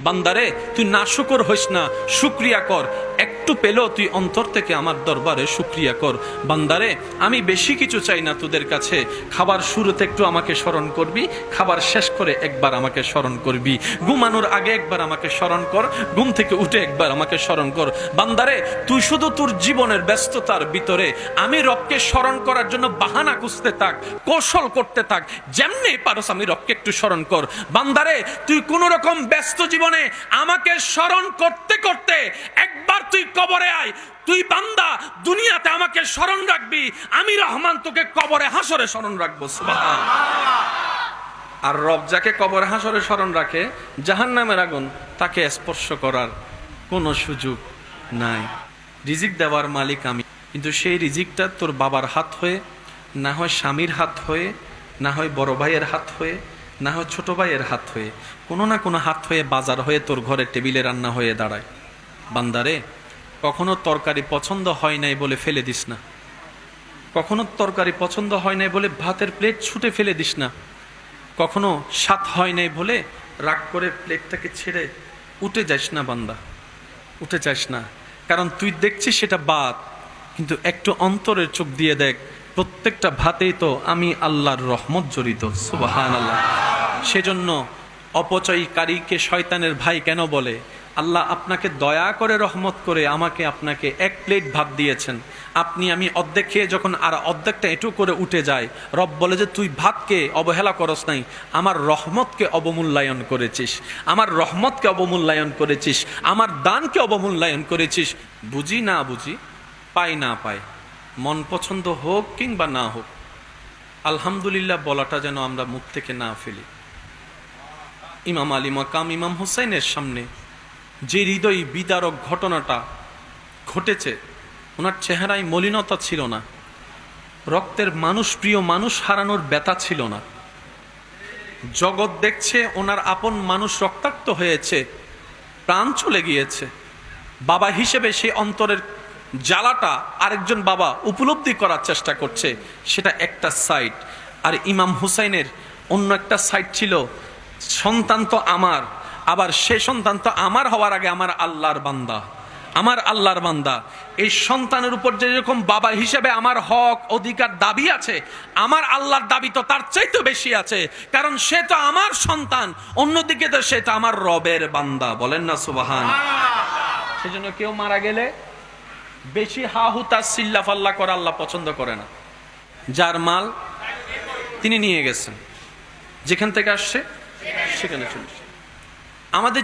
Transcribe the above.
বান্দারে তুই নাশুকর হইস না, শুকরিয়া কর। একটু পেলেও তুই অন্তর থেকে আমার দরবারে শুকরিয়া কর। বান্দারে আমি বেশি কিছু চাই না তোদের কাছে, খাবার শুরুতে একটু আমাকে স্মরণ করবি, খাবার শেষ করে একবার আমাকে স্মরণ করবি, ঘুমানোর আগে একবার আমাকে স্মরণ কর, ঘুম থেকে উঠে একবার আমাকে স্মরণ কর। বান্দারে তুই শুধু তোর জীবনের ব্যস্ততার ভিতরে আমি রবকে স্মরণ করার জন্য বাহানা খুঁজতে থাক, কৌশল করতে থাক, যেমনি পারস আমি রবকে একটু স্মরণ কর। বান্দারে তুই কোন রকম ব্যস্ত জীবনে আমাকে স্মরণ করতে করতে একবার তুই কবরে আয়। তুই বান্দা দুনিয়াতে আমাকে স্মরণ রাখবি, আমি রহমান তোকে কবরে হাসরে স্মরণ রাখবো। সুবহানাল্লাহ। আর রব যাকে কবরে হাসরে স্মরণ রাখে, জাহান্নামের আগুন তাকে স্পর্শ করার কোনো সুযোগ নাই। রিজিক দেওয়ার মালিক আমি, কিন্তু সেই রিজিকটা তোর বাবার হাত হয়ে, না হয় স্বামীর হাত হয়ে, না হয় বড় ভাইয়ের হাত হয়ে, না হয় ছোট ভাইয়ের হাত হয়ে, কোনো না কোনো হাত হয়ে বাজার হয়ে তোর ঘরে টেবিলে রান্না হয়ে দাঁড়ায়। বান্দারে কখনো তরকারি পছন্দ হয় নাই বলে ফেলে দিস না, কখনো তরকারি পছন্দ হয় নাই বলে ভাতের প্লেট ছুটে ফেলে দিস না, কখনো স্বাদ হয় নাই বলে রাগ করে প্লেটটাকে ছেড়ে উঠে যাস না। বান্দা উঠে যাস না, কারণ তুই দেখছিস সেটা ভাত, কিন্তু একটু অন্তরের চোখ দিয়ে দেখ, প্রত্যেকটা ভাতেই তো আমি আল্লাহর রহমত জড়িত। সুবহানাল্লাহ। সেজন্য অপচয়কারীকে শয়তানের ভাই কেন বলে? আল্লাহ আপনাকে দয়া করে রহমত করে আমাকে আপনাকে এক প্লেট ভাত দিয়েছেন, আপনি আমি অর্ধেক খেয়ে যখন আর অর্ধেকটা এঁটো করে উঠে যায়, রব বলে যে তুই ভাতকে অবহেলা করস নাই, আমার রহমতকে অবমূল্যায়ন করেছিস, আমার রহমতকে অবমূল্যায়ন করেছিস, আমার দানকে অবমূল্যায়ন করেছিস। বুঝি না বুঝি, পাই না পাই, মন পছন্দ হোক কিংবা না হোক, আলহামদুলিল্লাহ বলাটা যেন আমরা মুখ থেকে না ফেলি। ইমাম আলী মাকাম ইমাম হুসাইনের সামনে যে হৃদয় বিদারক ঘটনাটা ঘটেছে, ওনার চেহারায় মলিনতা ছিল না, রক্তের মানুষ, প্রিয় মানুষ হারানোর ব্যথা ছিল না। জগৎ দেখছে ওনার আপন মানুষ রক্তাক্ত হয়েছে, প্রাণ চলে গিয়েছে। বাবা হিসেবে সেই অন্তরের জ্বালাটা আরেকজন বাবা উপলব্ধি করার চেষ্টা করছে, সেটা একটা সাইড। আর ইমাম হুসাইনের অন্য একটা সাইড ছিল, সন্তান তো আমার, আবার সে সন্তান তো আমার হওয়ার আগে আমার আল্লাহর বান্দা, আমার আল্লাহর বান্দা। এই সন্তানের উপর যেরকম বাবা হিসেবে আমার হক অধিকার দাবি আছে, আমার আল্লাহর দাবি তো তার চাইতে বেশি আছে, কারণ সে তো আমার সন্তান, অন্যদিকে তো সে তো আমার রবের বান্দা। বলেন না সুবহান। সেজন্য কেউ মারা গেলে বেশি হাহুতা সিল্লা ফাল্লা করা আল্লাহ পছন্দ করে না। যার মাল তিনি নিয়ে গেছেন, যেখান থেকে আসছে সেখানে চলে আমাদের